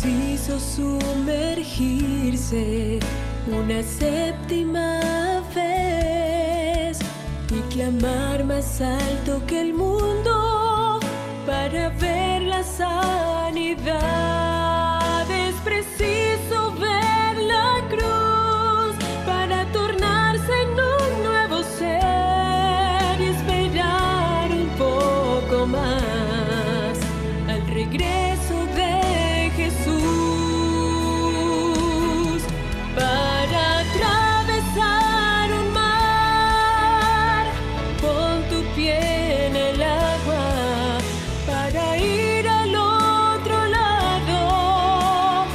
preciso sumergirse una séptima vez y clamar más alto que el mundo para ver la sanidad. Es preciso ver la cruz para tornarse en un nuevo ser y esperar un poco más al regreso de Jesús, para atravesar un mar. Pon tu pie en el agua para ir al otro lado.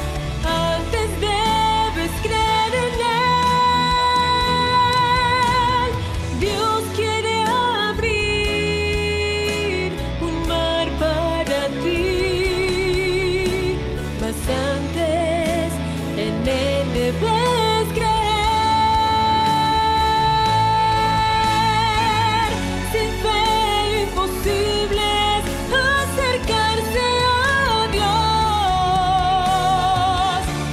Antes debes creer en Él. Dios quiere abrir un mar para ti, mas antes en Él debes creer. Sin fe imposible es acercarse a Dios.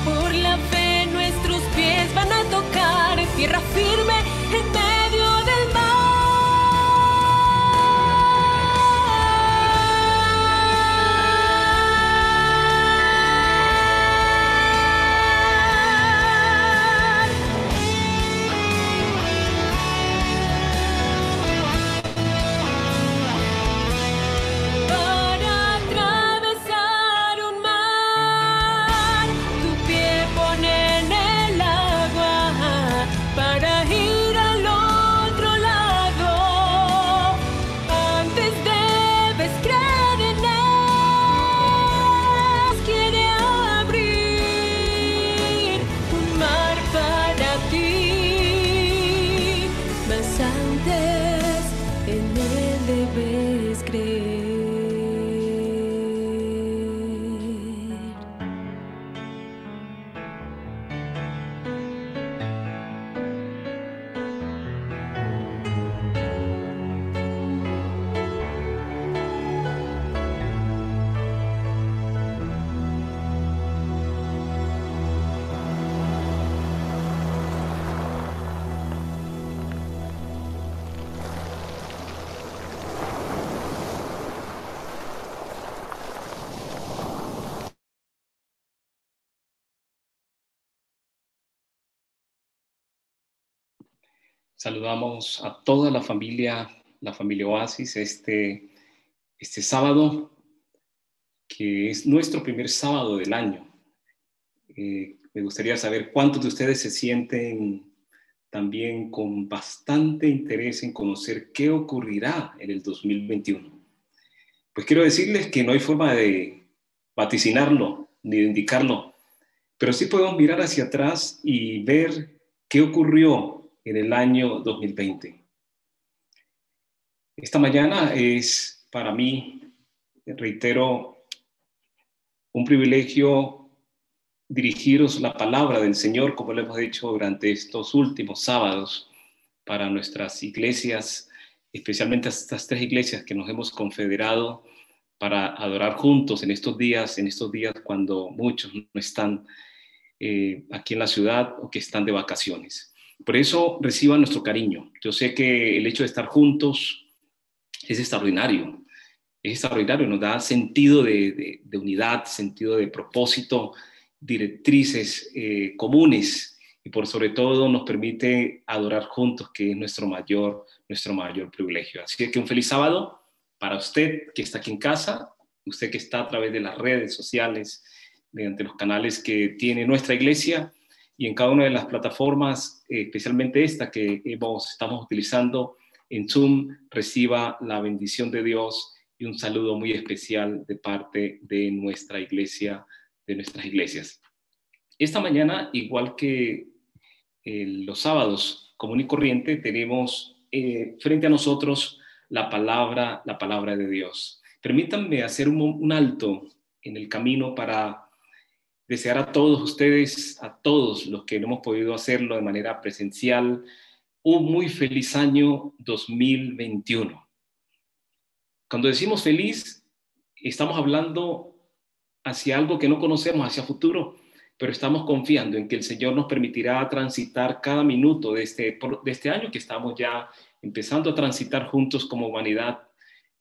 Por la fe nuestros pies van a tocar tierra firme en medio del mar. Para atravesar un mar, tu pie pone en el agua para ir al otro lado. Antes debes creer en Él. Quiere abrir un mar para ti, mas antes en Él debes creer. Saludamos a toda la familia Oasis, este sábado, que es nuestro primer sábado del año. Me gustaría saber cuántos de ustedes se sienten también con bastante interés en conocer qué ocurrirá en el 2021. Pues quiero decirles que no hay forma de vaticinarlo ni de indicarlo, pero sí podemos mirar hacia atrás y ver qué ocurrió en el año 2020. Esta mañana es para mí, reitero, un privilegio dirigiros la palabra del Señor, como lo hemos hecho durante estos últimos sábados, para nuestras iglesias, especialmente estas 3 iglesias que nos hemos confederado para adorar juntos en estos días cuando muchos no están aquí en la ciudad o que están de vacaciones. Por eso reciban nuestro cariño. Yo sé que el hecho de estar juntos es extraordinario, nos da sentido de unidad, sentido de propósito, directrices comunes y por sobre todo nos permite adorar juntos, que es nuestro mayor privilegio. Así que un feliz sábado para usted que está aquí en casa, usted que está a través de las redes sociales, mediante los canales que tiene nuestra iglesia y en cada una de las plataformas, especialmente esta que estamos utilizando en Zoom. Reciba la bendición de Dios y un saludo muy especial de parte de nuestra iglesia, de nuestras iglesias. Esta mañana, igual que los sábados común y corriente, tenemos frente a nosotros la palabra de Dios. Permítanme hacer un alto en el camino para desear a todos ustedes, a todos los que no hemos podido hacerlo de manera presencial, un muy feliz año 2021. Cuando decimos feliz, estamos hablando hacia algo que no conocemos, hacia futuro, pero estamos confiando en que el Señor nos permitirá transitar cada minuto de este año que estamos ya empezando a transitar juntos como humanidad,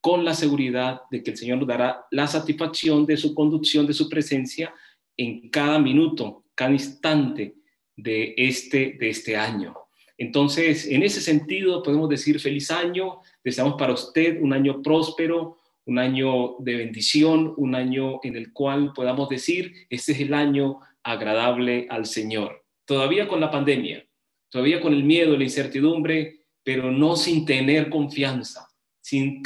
con la seguridad de que el Señor nos dará la satisfacción de su conducción, de su presencia en cada minuto, cada instante de este año. Entonces, en ese sentido, podemos decir feliz año, deseamos para usted un año próspero, un año de bendición, un año en el cual podamos decir, este es el año agradable al Señor. Todavía con la pandemia, todavía con el miedo, la incertidumbre, pero no sin tener confianza, sin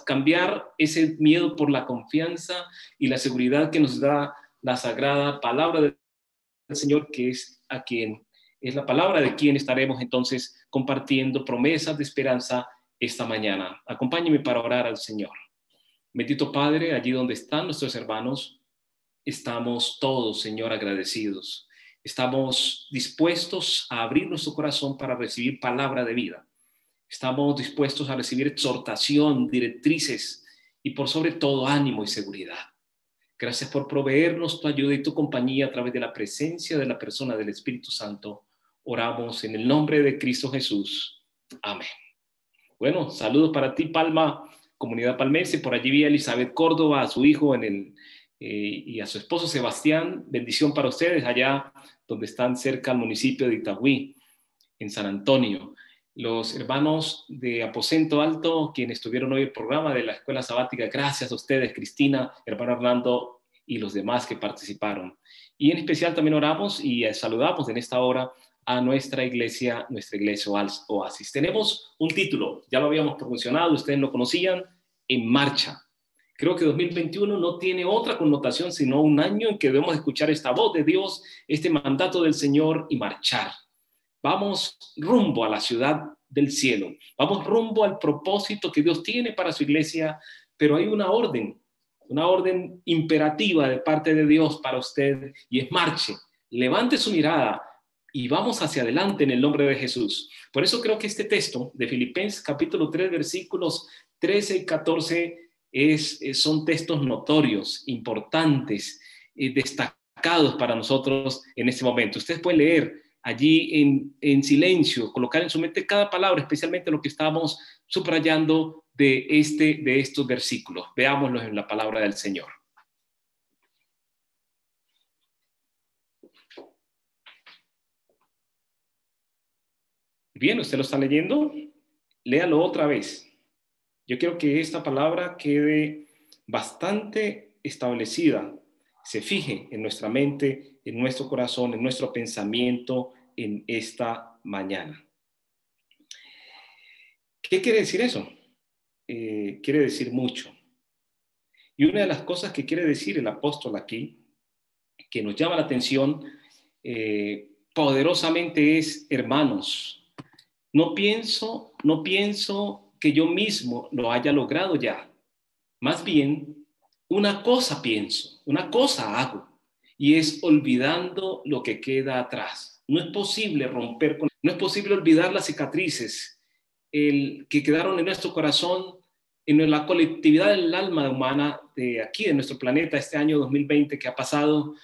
cambiar ese miedo por la confianza y la seguridad que nos da la sagrada palabra del Señor, que es la palabra de quien estaremos entonces compartiendo promesas de esperanza esta mañana. Acompáñeme para orar al Señor. Bendito Padre, allí donde están nuestros hermanos, estamos todos, Señor, agradecidos. Estamos dispuestos a abrir nuestro corazón para recibir palabra de vida. Estamos dispuestos a recibir exhortación, directrices y por sobre todo ánimo y seguridad. Gracias por proveernos tu ayuda y tu compañía a través de la presencia de la persona del Espíritu Santo. Oramos en el nombre de Cristo Jesús. Amén. Bueno, saludos para ti, Palma, comunidad palmense. Por allí vi a Elizabeth Córdoba, a su hijo y a su esposo Sebastián. Bendición para ustedes allá donde están cerca al municipio de Itagüí, en San Antonio. Los hermanos de Aposento Alto, quienes tuvieron hoy el programa de la Escuela Sabática, gracias a ustedes, Cristina, hermano Hernando y los demás que participaron. Y en especial también oramos y saludamos en esta hora a nuestra iglesia Oasis. Tenemos un título, ya lo habíamos promocionado, ustedes lo conocían, En Marcha. Creo que 2021 no tiene otra connotación sino un año en que debemos escuchar esta voz de Dios, este mandato del Señor y marchar. Vamos rumbo a la ciudad del cielo, vamos rumbo al propósito que Dios tiene para su iglesia, pero hay una orden imperativa de parte de Dios para usted y es marche, levante su mirada y vamos hacia adelante en el nombre de Jesús. Por eso creo que este texto de Filipenses capítulo 3 versículos 13 y 14 son textos notorios, importantes, destacados para nosotros en este momento. Ustedes pueden leer allí en silencio, colocar en su mente cada palabra, especialmente lo que estamos subrayando de estos versículos. Veámoslos en la palabra del Señor. Bien, ¿usted lo está leyendo? Léalo otra vez. Yo quiero que esta palabra quede bastante establecida, se fije en nuestra mente, en nuestro corazón, en nuestro pensamiento en esta mañana. ¿Qué quiere decir eso? Quiere decir mucho. Y una de las cosas que quiere decir el apóstol aquí, que nos llama la atención poderosamente es, hermanos, no pienso que yo mismo lo haya logrado ya. Más bien, una cosa pienso, una cosa hago, y es olvidando lo que queda atrás. No es posible no es posible olvidar las cicatrices que quedaron en nuestro corazón, en la colectividad del alma humana de aquí, de nuestro planeta, este año 2020 que ha pasado,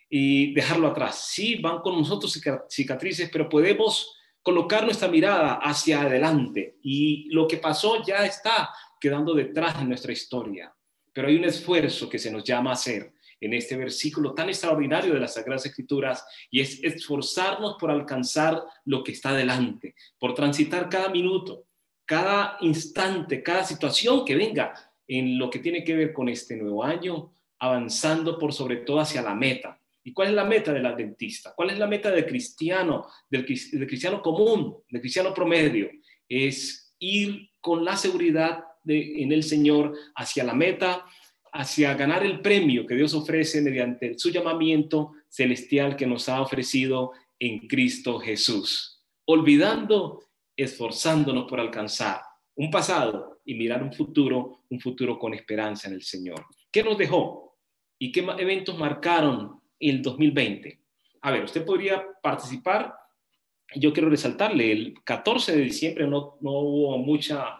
y dejarlo atrás. Sí, van con nosotros cicatrices, pero podemos colocar nuestra mirada hacia adelante y lo que pasó ya está quedando detrás de nuestra historia. Pero hay un esfuerzo que se nos llama a hacer en este versículo tan extraordinario de las Sagradas Escrituras y es esforzarnos por alcanzar lo que está delante, por transitar cada minuto, cada instante, cada situación que venga en lo que tiene que ver con este nuevo año, avanzando por sobre todo hacia la meta. ¿Y cuál es la meta del adventista? ¿Cuál es la meta del cristiano, del cristiano común, del cristiano promedio? Es ir con la seguridad en el Señor hacia la meta, hacia ganar el premio que Dios ofrece mediante su llamamiento celestial que nos ha ofrecido en Cristo Jesús. Olvidando, esforzándonos por alcanzar un pasado y mirar un futuro con esperanza en el Señor. ¿Qué nos dejó? ¿Y qué eventos marcaron el 2020? A ver, usted podría participar. Yo quiero resaltarle, el 14 de diciembre no hubo mucha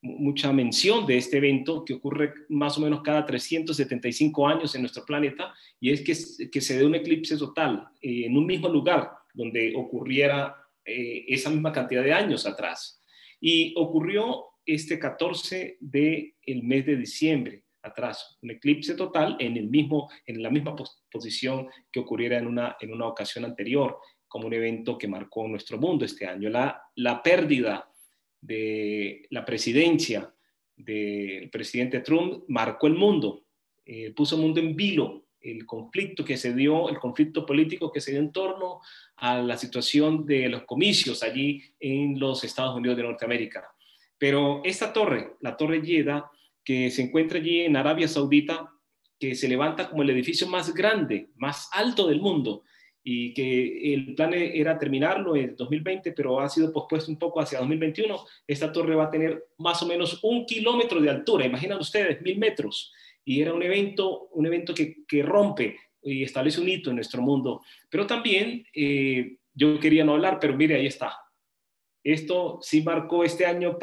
mucha mención de este evento que ocurre más o menos cada 375 años en nuestro planeta, y es que se dé un eclipse total en un mismo lugar donde ocurriera esa misma cantidad de años atrás. Y ocurrió este 14 del mes de diciembre atrás, un eclipse total en la misma posición que ocurriera en una ocasión anterior, como un evento que marcó nuestro mundo este año. La pérdida de la presidencia del presidente Trump marcó el mundo, puso el mundo en vilo. El conflicto político que se dio en torno a la situación de los comicios allí en los Estados Unidos de Norteamérica. Pero esta torre, la Torre Jeddah, que se encuentra allí en Arabia Saudita, que se levanta como el edificio más grande, más alto del mundo, y que el plan era terminarlo en 2020, pero ha sido pospuesto un poco hacia 2021. Esta torre va a tener más o menos 1 kilómetro de altura, imaginen ustedes, 1000 metros, y era un evento que rompe y establece un hito en nuestro mundo. Pero también, yo quería no hablar, pero mire, ahí está. Esto sí marcó este año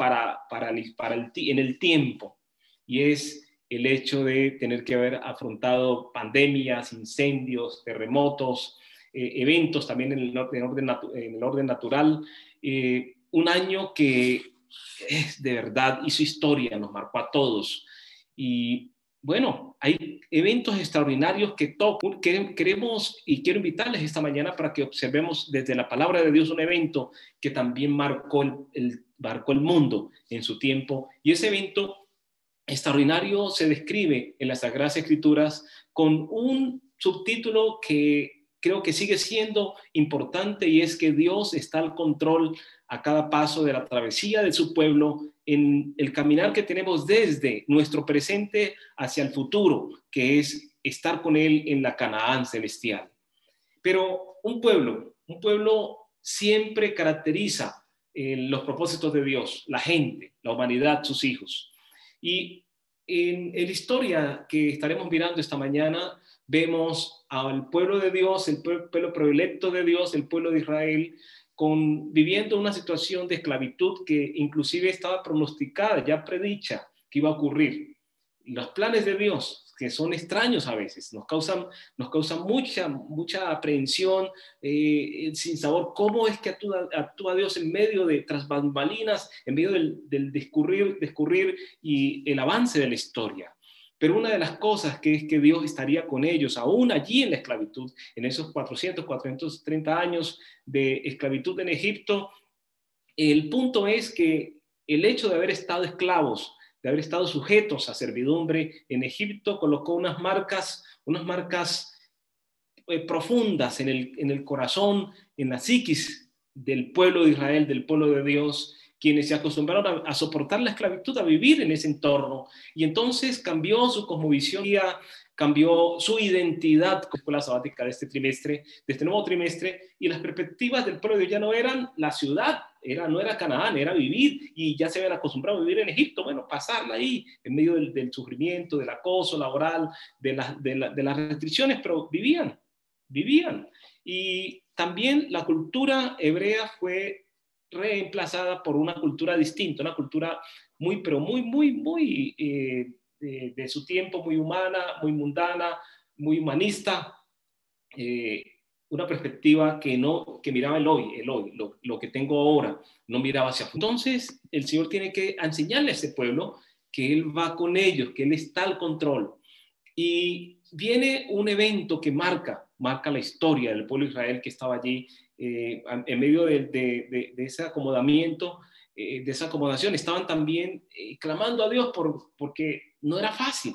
en el tiempo, y es el hecho de tener que haber afrontado pandemias, incendios, terremotos, eventos también en el orden natural. Un año que de verdad hizo historia, nos marcó a todos. Y bueno, hay eventos extraordinarios que queremos, y quiero invitarles esta mañana para que observemos desde la palabra de Dios un evento que también marcó el mundo en su tiempo. Y ese evento extraordinario se describe en las Sagradas Escrituras con un subtítulo que creo que sigue siendo importante, y es que Dios está al control a cada paso de la travesía de su pueblo en el caminar que tenemos desde nuestro presente hacia el futuro, que es estar con Él en la Canaán celestial. Pero un pueblo siempre caracteriza los propósitos de Dios, la gente, la humanidad, sus hijos. Y en la historia que estaremos mirando esta mañana, vemos al pueblo de Dios, el pueblo predilecto de Dios, el pueblo de Israel, viviendo una situación de esclavitud que inclusive estaba pronosticada, ya predicha que iba a ocurrir. Los planes de Dios, que son extraños a veces, nos causan mucha aprehensión, sin sabor. ¿Cómo es que actúa Dios en medio de tras bambalinas, en medio del discurrir y el avance de la historia? Pero una de las cosas es que Dios estaría con ellos, aún allí en la esclavitud, en esos 430 años de esclavitud en Egipto. El punto es que el hecho de haber estado esclavos, de haber estado sujetos a servidumbre en Egipto, colocó unas marcas profundas en el corazón, en la psiquis del pueblo de Israel, del pueblo de Dios, quienes se acostumbraron a soportar la esclavitud, a vivir en ese entorno. Y entonces cambió su cosmovisión, cambió su identidad. La escuela sabática de este nuevo trimestre, y las perspectivas del pueblo de Dios ya no eran la ciudad, no era Canaán, era vivir, y ya se habían acostumbrado a vivir en Egipto, bueno, pasarla ahí, en medio del sufrimiento, del acoso laboral, de las restricciones, pero vivían. Y también la cultura hebrea fue reemplazada por una cultura distinta, una cultura muy de su tiempo, muy humana, muy mundana, muy humanista, una perspectiva que miraba el hoy, lo que tengo ahora, no miraba hacia afuera. Entonces el Señor tiene que enseñarle a ese pueblo que Él va con ellos, que Él está al control. Y viene un evento que marca la historia del pueblo de Israel que estaba allí, en medio de ese acomodamiento, de esa acomodación. Estaban también clamando a Dios porque no era fácil.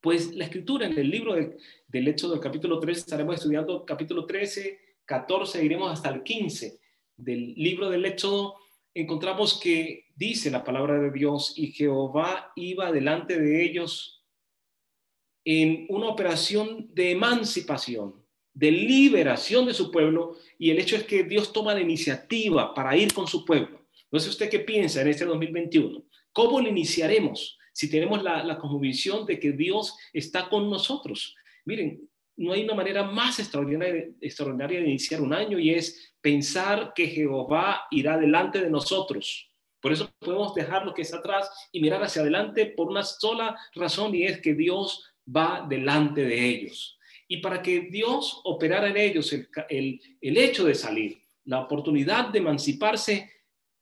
Pues la escritura en el libro del Éxodo, del capítulo 13, estaremos estudiando capítulo 13, 14, iremos hasta el 15 del libro del Éxodo. Encontramos que dice la palabra de Dios: y Jehová iba delante de ellos en una operación de emancipación, de liberación de su pueblo, y el hecho es que Dios toma la iniciativa para ir con su pueblo. No sé usted qué piensa en este 2021. ¿Cómo lo iniciaremos si tenemos la convicción de que Dios está con nosotros? Miren, no hay una manera más extraordinaria de iniciar un año, y es pensar que Jehová irá delante de nosotros. Por eso podemos dejar lo que está atrás y mirar hacia adelante por una sola razón, y es que Dios va delante de ellos. Y para que Dios operara en ellos el hecho de salir, la oportunidad de emanciparse,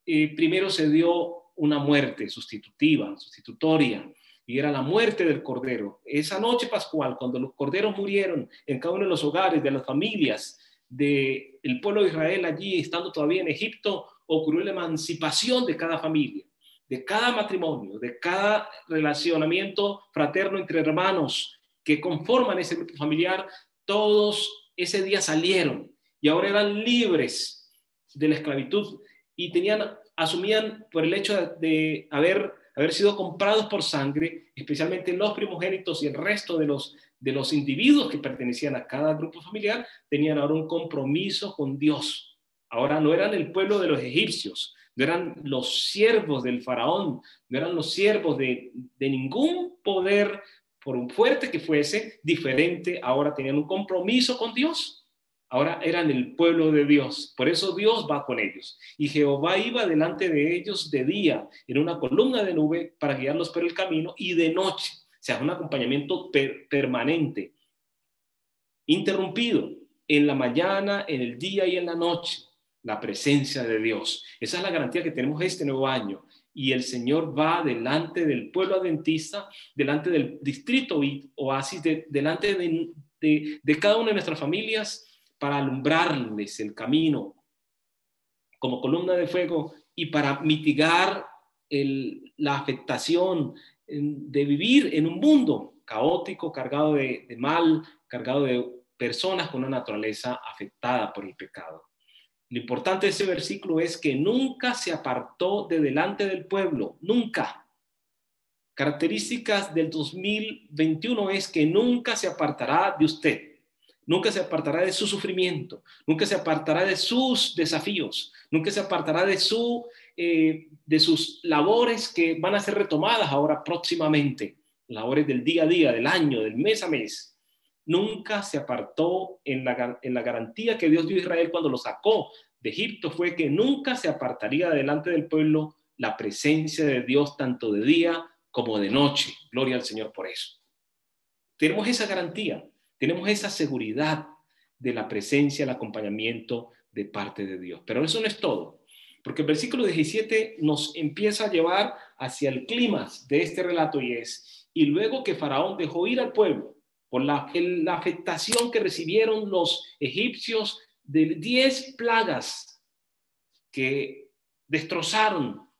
primero se dio una muerte sustitutoria, y era la muerte del Cordero. Esa noche pascual, cuando los corderos murieron en cada uno de los hogares, de las familias, del pueblo de Israel allí, estando todavía en Egipto, ocurrió la emancipación de cada familia, de cada matrimonio, de cada relacionamiento fraterno entre hermanos que conforman ese grupo familiar. Todos ese día salieron y ahora eran libres de la esclavitud y asumían por el hecho de haber sido comprados por sangre, especialmente los primogénitos y el resto de los individuos que pertenecían a cada grupo familiar, tenían ahora un compromiso con Dios. Ahora no eran el pueblo de los egipcios, no eran los siervos del faraón, no eran los siervos de ningún poder, por un fuerte que fuese, diferente. Ahora tenían un compromiso con Dios. Ahora eran el pueblo de Dios. Por eso Dios va con ellos. Y Jehová iba delante de ellos de día en una columna de nube para guiarlos por el camino, y de noche. O sea, un acompañamiento permanente, interrumpido, en la mañana, en el día y en la noche. La presencia de Dios. Esa es la garantía que tenemos este nuevo año. Y el Señor va delante del pueblo adventista, delante del distrito y oasis, delante de cada una de nuestras familias, para alumbrarles el camino como columna de fuego y para mitigar la afectación de vivir en un mundo caótico, cargado de mal, cargado de personas con una naturaleza afectada por el pecado. Lo importante de ese versículo es que nunca se apartó de delante del pueblo, nunca. Características del 2021 es que nunca se apartará de usted. Nunca se apartará de su sufrimiento, nunca se apartará de sus desafíos, nunca se apartará de sus labores que van a ser retomadas ahora próximamente, labores del día a día, del año, del mes a mes. Nunca se apartó en la garantía que Dios dio a Israel cuando lo sacó de Egipto, fue que nunca se apartaría delante del pueblo la presencia de Dios tanto de día como de noche. Gloria al Señor por eso. Tenemos esa garantía. Tenemos esa seguridad de la presencia, el acompañamiento de parte de Dios. Pero eso no es todo, porque el versículo 17 nos empieza a llevar hacia el clímax de este relato, y es: y luego que Faraón dejó ir al pueblo por la afectación que recibieron los egipcios de 10 plagas que destrozaron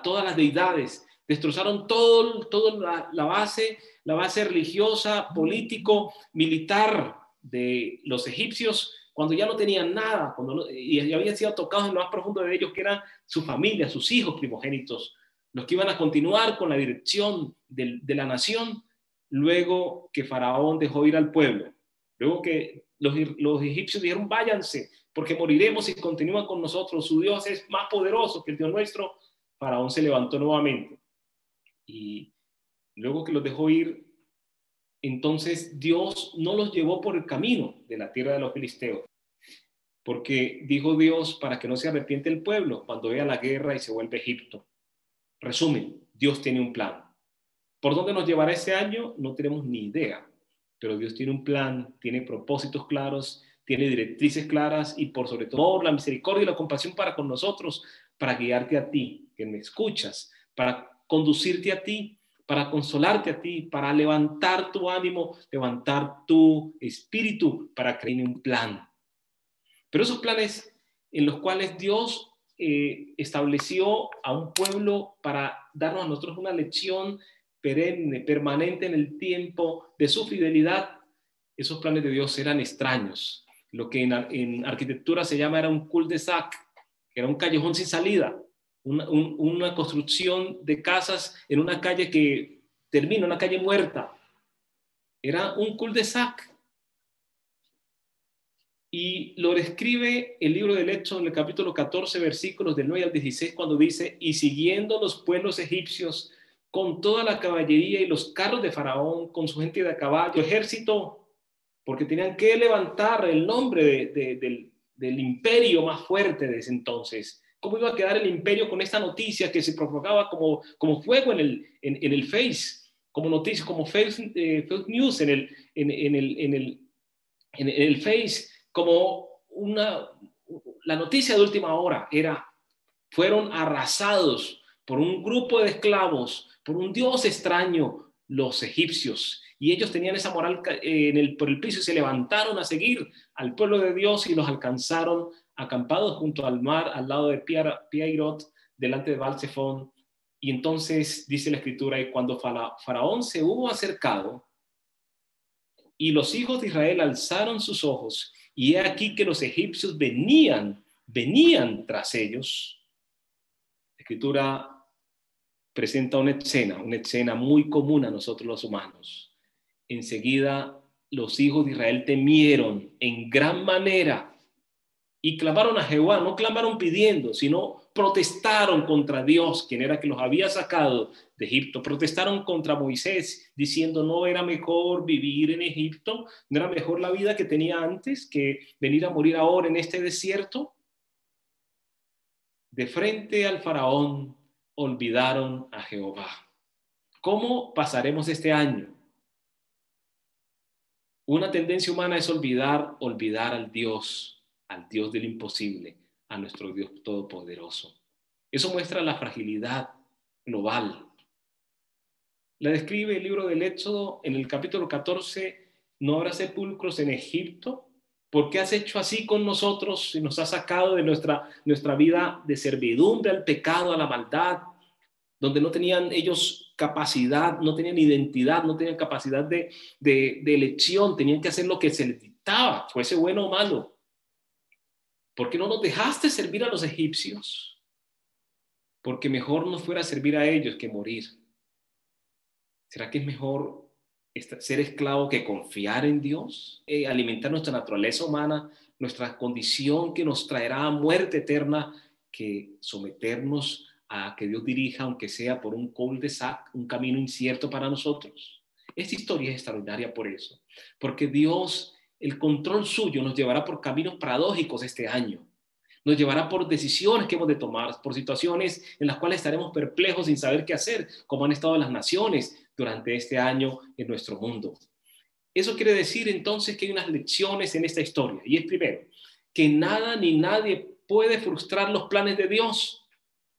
todas las deidades, destrozaron toda la base religiosa, político, militar de los egipcios, cuando ya no tenían nada, y habían sido tocados en lo más profundo de ellos, que eran su familia, sus hijos primogénitos, los que iban a continuar con la dirección de la nación, luego que Faraón dejó ir al pueblo, luego que los egipcios dijeron: váyanse, porque moriremos si continúan con nosotros, su Dios es más poderoso que el Dios nuestro. Faraón se levantó nuevamente, y luego que los dejó ir, entonces Dios no los llevó por el camino de la tierra de los filisteos, porque dijo Dios, para que no se arrepiente el pueblo cuando vea la guerra y se vuelve a Egipto. Resumen, Dios tiene un plan. ¿Por dónde nos llevará este año? No tenemos ni idea, pero Dios tiene un plan, tiene propósitos claros, tiene directrices claras, y por sobre todo la misericordia y la compasión para con nosotros, para guiarte a ti, que me escuchas, para conducirte a ti, para consolarte a ti, para levantar tu ánimo, levantar tu espíritu, para creer en un plan. Pero esos planes en los cuales Dios estableció a un pueblo para darnos a nosotros una lección perenne, permanente en el tiempo de su fidelidad, esos planes de Dios eran extraños. Lo que en arquitectura se llama era un cul-de-sac, que era un callejón sin salida. Una construcción de casas en una calle que termina, una calle muerta. Era un cul-de-sac. Y lo describe el libro del Éxodo en el capítulo 14, versículos del 9 al 16, cuando dice: y siguiendo los pueblos egipcios con toda la caballería y los carros de Faraón, con su gente de a caballo, ejército, porque tenían que levantar el nombre del imperio más fuerte de ese entonces, ¿Cómo iba a quedar el imperio con esta noticia que se propagaba como fuego en el Face, como noticias, como fake news en el Face, como la noticia de última hora fueron arrasados por un grupo de esclavos, por un dios extraño, los egipcios, y ellos tenían esa moral por el piso y se levantaron a seguir al pueblo de Dios y los alcanzaron acampados junto al mar, al lado de Pi-Hahirot, delante de Baal-Zephón. Y entonces dice la escritura, y cuando Faraón se hubo acercado y los hijos de Israel alzaron sus ojos, y he aquí que los egipcios venían tras ellos. La escritura presenta una escena muy común a nosotros los humanos. Enseguida los hijos de Israel temieron en gran manera y clamaron a Jehová. No clamaron pidiendo, sino protestaron contra Dios, quien era que los había sacado de Egipto. Protestaron contra Moisés, diciendo: ¿no era mejor vivir en Egipto? ¿No era mejor la vida que tenía antes que venir a morir ahora en este desierto? De frente al faraón olvidaron a Jehová. ¿Cómo pasaremos este año? Una tendencia humana es olvidar al Dios del imposible, a nuestro Dios todopoderoso. Eso muestra la fragilidad global. La describe el libro del Éxodo en el capítulo 14. ¿No habrá sepulcros en Egipto? ¿Por qué has hecho así con nosotros y nos has sacado de nuestra vida de servidumbre al pecado, a la maldad, donde no tenían ellos capacidad, no tenían identidad, no tenían capacidad de elección, tenían que hacer lo que se les dictaba, fuese bueno o malo? ¿Por qué no nos dejaste servir a los egipcios? Porque mejor nos fuera a servir a ellos que morir. ¿Será que es mejor ser esclavo que confiar en Dios? Alimentar nuestra naturaleza humana, nuestra condición que nos traerá muerte eterna, que someternos a que Dios dirija, aunque sea por un cul-de-sac, un camino incierto para nosotros. Esta historia es extraordinaria por eso, porque Dios, el control suyo nos llevará por caminos paradójicos este año. Nos llevará por decisiones que hemos de tomar, por situaciones en las cuales estaremos perplejos sin saber qué hacer, como han estado las naciones durante este año en nuestro mundo. Eso quiere decir entonces que hay unas lecciones en esta historia. Y es primero, que nada ni nadie puede frustrar los planes de Dios.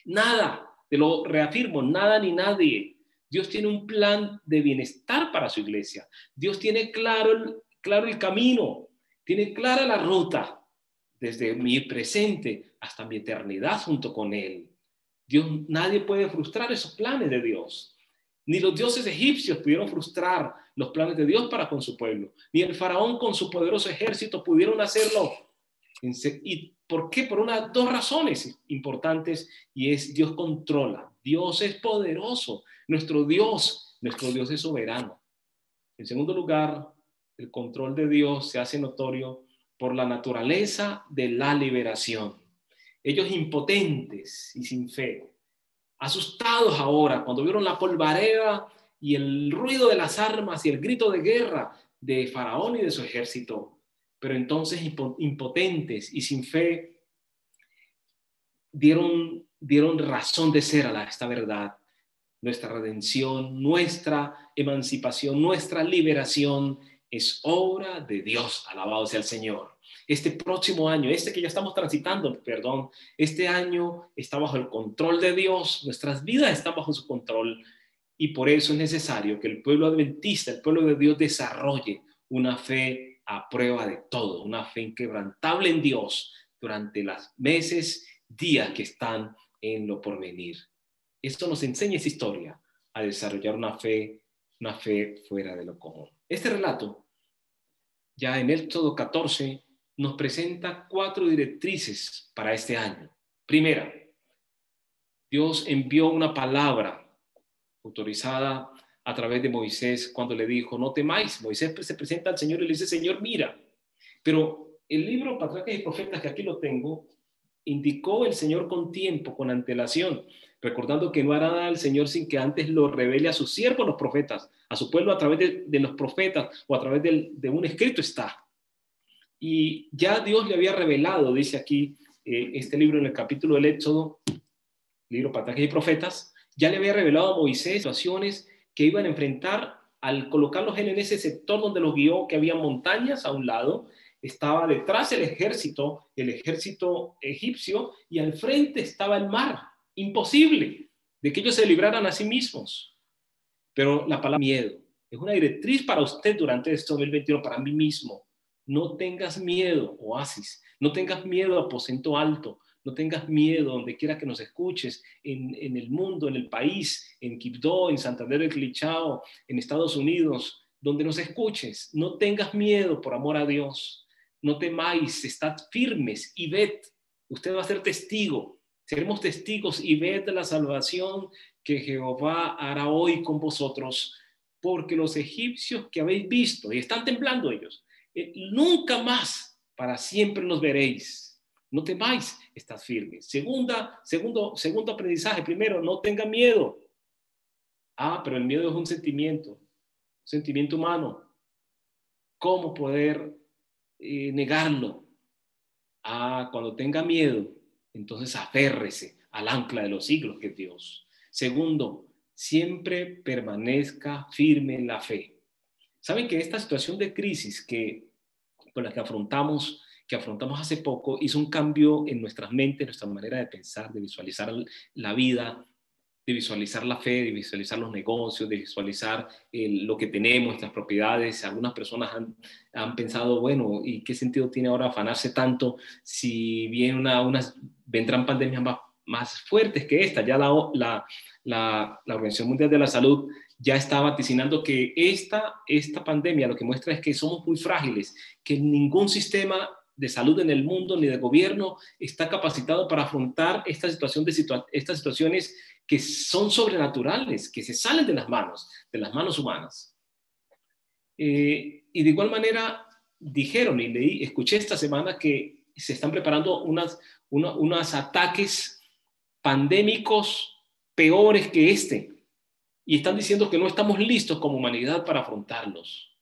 Nada, te lo reafirmo, nada ni nadie. Dios tiene un plan de bienestar para su iglesia. Dios tiene claro el camino, tiene clara la ruta, desde mi presente hasta mi eternidad junto con Él. Nadie puede frustrar esos planes de Dios. Ni los dioses egipcios pudieron frustrar los planes de Dios para con su pueblo. Ni el faraón con su poderoso ejército pudieron hacerlo. ¿Y por qué? Por dos razones importantes, y es: Dios controla, Dios es poderoso, nuestro Dios es soberano. En segundo lugar, el control de Dios se hace notorio por la naturaleza de la liberación. Ellos impotentes y sin fe, asustados ahora cuando vieron la polvareda y el ruido de las armas y el grito de guerra de Faraón y de su ejército, pero entonces impotentes y sin fe, dieron razón de ser a esta verdad. Nuestra redención, nuestra emancipación, nuestra liberación es obra de Dios. Alabado sea el Señor. Este próximo año, que ya estamos transitando, este año está bajo el control de Dios. Nuestras vidas están bajo su control, y por eso es necesario que el pueblo adventista, el pueblo de Dios, desarrolle una fe a prueba de todo, una fe inquebrantable en Dios durante los meses, días que están en lo porvenir. Esto nos enseña esa historia, a desarrollar una fe fuera de lo común. Este relato, ya en Éxodo 14, nos presenta 4 directrices para este año. Primera, Dios envió una palabra autorizada a través de Moisés cuando le dijo: no temáis. Moisés se presenta al Señor y le dice: Señor, mira. Pero el libro Patriarcas y Profetas, que aquí lo tengo, indicó el Señor con tiempo, con antelación, recordando que no hará nada el Señor sin que antes lo revele a sus siervos, los profetas, a su pueblo a través de los profetas o a través de un escrito está. Y ya Dios le había revelado, dice aquí este libro en el capítulo del Éxodo, libro Patriarcas y Profetas, ya le había revelado a Moisés situaciones que iban a enfrentar al colocarlos él en ese sector donde los guió, que había montañas a un lado, estaba detrás el ejército egipcio, y al frente estaba el mar. Imposible de que ellos se libraran a sí mismos. Pero la palabra miedo es una directriz para usted durante este 2021, para mí mismo. No tengas miedo, Oasis. No tengas miedo, Aposento Alto. No tengas miedo donde quiera que nos escuches, en el mundo, en el país, en Quibdó, en Santander del Clichao, en Estados Unidos, donde nos escuches. No tengas miedo, por amor a Dios. No temáis, estad firmes y ved. Usted va a ser testigo. Seremos testigos y ved la salvación que Jehová hará hoy con vosotros, porque los egipcios que habéis visto, y están temblando ellos, nunca más para siempre los veréis. No temáis, estad firmes. Segundo aprendizaje. Primero, no tengan miedo. Pero el miedo es un sentimiento humano. ¿Cómo poder negarlo? Cuando tenga miedo, entonces aférrese al ancla de los siglos, que es Dios. Segundo, siempre permanezca firme en la fe. Saben que esta situación de crisis con la que afrontamos hace poco, hizo un cambio en nuestras mentes, nuestra manera de pensar, de visualizar la vida, de visualizar la fe, de visualizar los negocios, de visualizar lo que tenemos, nuestras propiedades. Algunas personas han pensado, bueno, ¿y qué sentido tiene ahora afanarse tanto si vendrán pandemias más fuertes que esta? Ya la Organización Mundial de la Salud ya está vaticinando que esta pandemia lo que muestra es que somos muy frágiles, que ningún sistema de salud en el mundo ni de gobierno está capacitado para afrontar estas situaciones que son sobrenaturales, que se salen de las manos humanas. Y de igual manera dijeron, y escuché esta semana que se están preparando unos ataques pandémicos peores que este, y están diciendo que no estamos listos como humanidad para afrontarlos.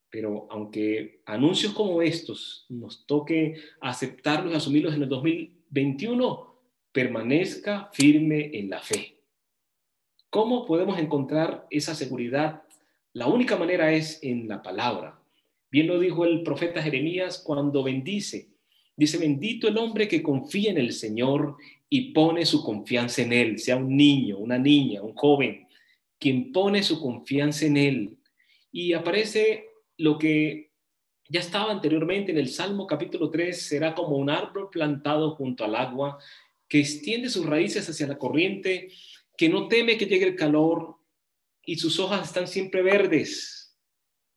Pero aunque anuncios como estos nos toque aceptarlos y asumirlos en el 2021, permanezca firme en la fe. ¿Cómo podemos encontrar esa seguridad? La única manera es en la palabra. Bien lo dijo el profeta Jeremías cuando bendice. Dice, bendito el hombre que confía en el Señor y pone su confianza en Él, sea un niño, una niña, un joven, quien pone su confianza en Él. Y aparece lo que ya estaba anteriormente en el Salmo capítulo 3, será como un árbol plantado junto al agua, que extiende sus raíces hacia la corriente, que no teme que llegue el calor y sus hojas están siempre verdes,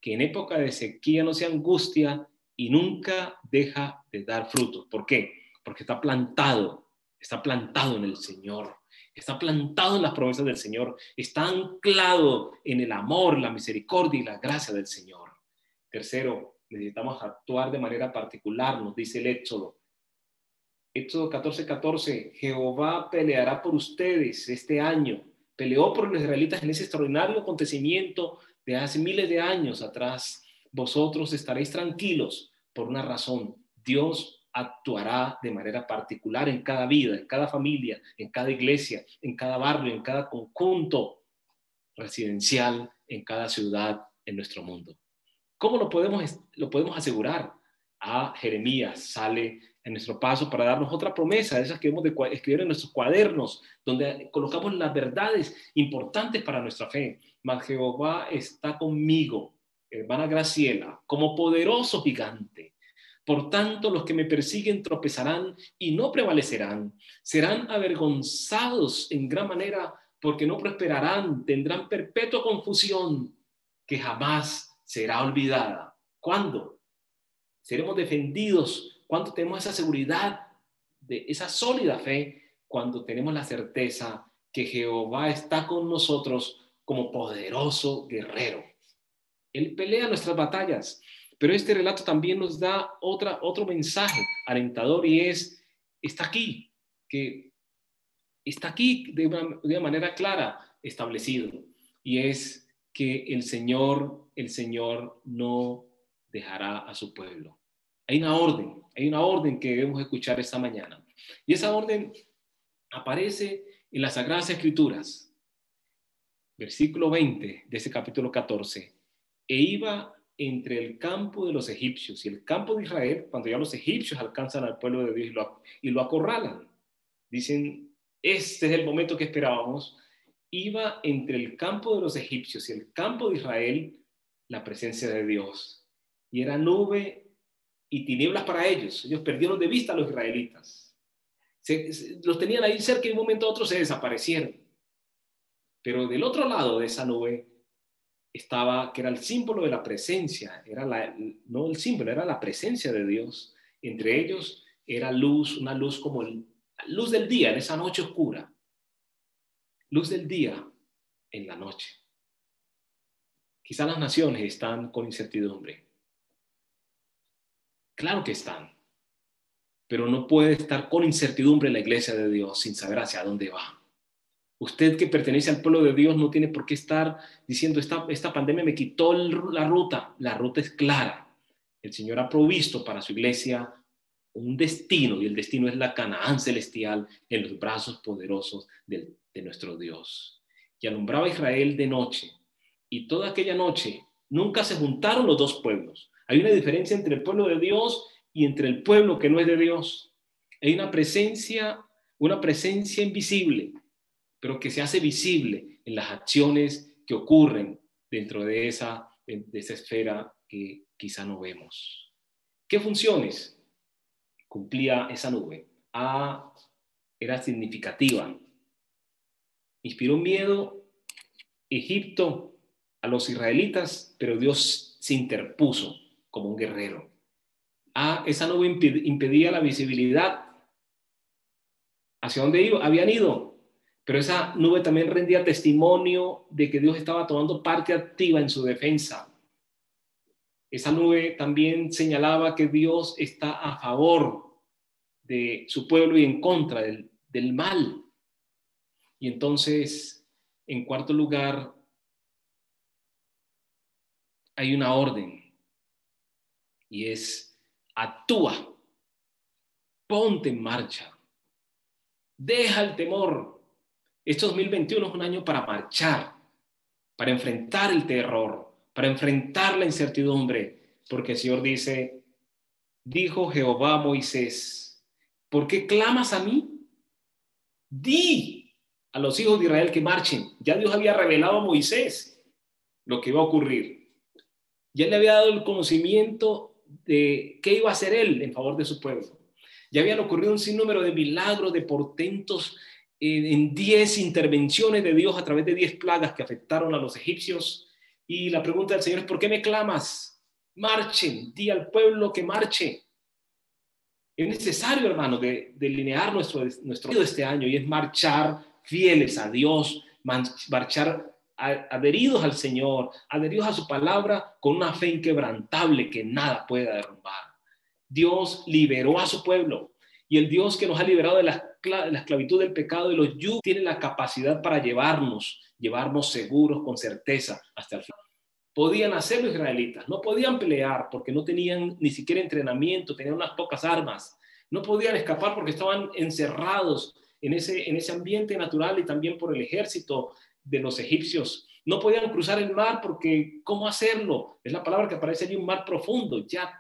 que en época de sequía no se angustia y nunca deja de dar frutos. ¿Por qué? Porque está plantado en el Señor, está plantado en las promesas del Señor, está anclado en el amor, la misericordia y la gracia del Señor. Tercero, necesitamos actuar de manera particular, nos dice el Éxodo 14:14, Jehová peleará por ustedes este año, peleó por los israelitas en ese extraordinario acontecimiento de hace miles de años atrás. Vosotros estaréis tranquilos por una razón: Dios actuará de manera particular en cada vida, en cada familia, en cada iglesia, en cada barrio, en cada conjunto residencial, en cada ciudad en nuestro mundo. ¿Cómo lo podemos asegurar? Jeremías sale en nuestro paso para darnos otra promesa, esas que hemos de escribir en nuestros cuadernos, donde colocamos las verdades importantes para nuestra fe. Mas Jehová está conmigo, hermana Graciela, como poderoso gigante. Por tanto, los que me persiguen tropezarán y no prevalecerán. Serán avergonzados en gran manera porque no prosperarán. Tendrán perpetua confusión que jamás será olvidada. ¿Cuándo? Seremos defendidos. ¿Cuándo tenemos esa seguridad, de esa sólida fe? Cuando tenemos la certeza que Jehová está con nosotros como poderoso guerrero. Él pelea nuestras batallas. Pero este relato también nos da otro mensaje alentador, y está aquí de una manera clara establecido, y es que el Señor no dejará a su pueblo. Hay una orden que debemos escuchar esta mañana. Y esa orden aparece en las Sagradas Escrituras. Versículo 20 de ese capítulo 14. E iba entre el campo de los egipcios y el campo de Israel, cuando ya los egipcios alcanzan al pueblo de Dios y lo acorralan. Dicen, este es el momento que esperábamos. Iba entre el campo de los egipcios y el campo de Israel la presencia de Dios. Y era nube y tinieblas para ellos. Ellos perdieron de vista a los israelitas. Los tenían ahí cerca y de un momento a otro se desaparecieron. Pero del otro lado de esa nube estaba, que era el símbolo de la presencia, no el símbolo, era la presencia de Dios. Entre ellos era luz, una luz como la luz del día en esa noche oscura. Luz del día en la noche. Quizá las naciones están con incertidumbre. Claro que están. Pero no puede estar con incertidumbre en la iglesia de Dios sin saber hacia dónde va. Usted que pertenece al pueblo de Dios no tiene por qué estar diciendo esta pandemia me quitó la ruta. La ruta es clara. El Señor ha provisto para su iglesia un destino y el destino es la Canaán celestial en los brazos poderosos de nuestro Dios. Y alumbraba a Israel de noche y toda aquella noche nunca se juntaron los dos pueblos. Hay una diferencia entre el pueblo de Dios y entre el pueblo que no es de Dios. Hay una presencia invisible, pero que se hace visible en las acciones que ocurren dentro de esa esfera que quizá no vemos. ¿Qué funciones cumplía esa nube? Era significativa. Inspiró miedo Egipto a los israelitas, pero Dios se interpuso como un guerrero. Esa nube impedía la visibilidad. ¿Hacia dónde habían ido? Pero esa nube también rendía testimonio de que Dios estaba tomando parte activa en su defensa. Esa nube también señalaba que Dios está a favor de su pueblo y en contra del mal. Y entonces, en cuarto lugar, hay una orden y es actúa, ponte en marcha, deja el temor. Este 2021 es un año para marchar, para enfrentar el terror, para enfrentar la incertidumbre, porque el Señor dijo Jehová a Moisés, ¿por qué clamas a mí? Di a los hijos de Israel que marchen. Ya Dios había revelado a Moisés lo que iba a ocurrir. Ya le había dado el conocimiento de qué iba a hacer él en favor de su pueblo. Ya habían ocurrido un sinnúmero de milagros, de portentos, en 10 intervenciones de Dios a través de 10 plagas que afectaron a los egipcios. Y la pregunta del Señor es, ¿por qué me clamas? Marchen, di al pueblo que marche. Es necesario, hermano, delinear nuestro este año y es marchar fieles a Dios, marchar adheridos al Señor, adheridos a su palabra con una fe inquebrantable que nada pueda derrumbar. Dios liberó a su pueblo y el Dios que nos ha liberado de la esclavitud del pecado y los yugos tiene la capacidad para llevarnos seguros, con certeza, hasta el fin. Podían hacer los israelitas, no podían pelear porque no tenían ni siquiera entrenamiento, tenían unas pocas armas, no podían escapar porque estaban encerrados en ese ambiente natural y también por el ejército de los egipcios. No podían cruzar el mar porque, ¿cómo hacerlo? Es la palabra que aparece allí, un mar profundo, Yat.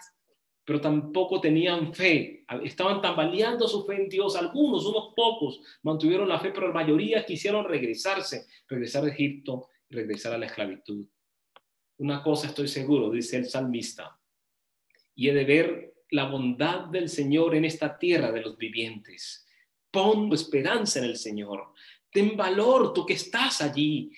Pero tampoco tenían fe, estaban tambaleando su fe en Dios. Algunos, unos pocos, mantuvieron la fe, pero la mayoría quisieron regresar a Egipto y regresar a la esclavitud. Una cosa estoy seguro, dice el salmista, y he de ver la bondad del Señor en esta tierra de los vivientes. Pon tu esperanza en el Señor. Ten valor, tú que estás allí,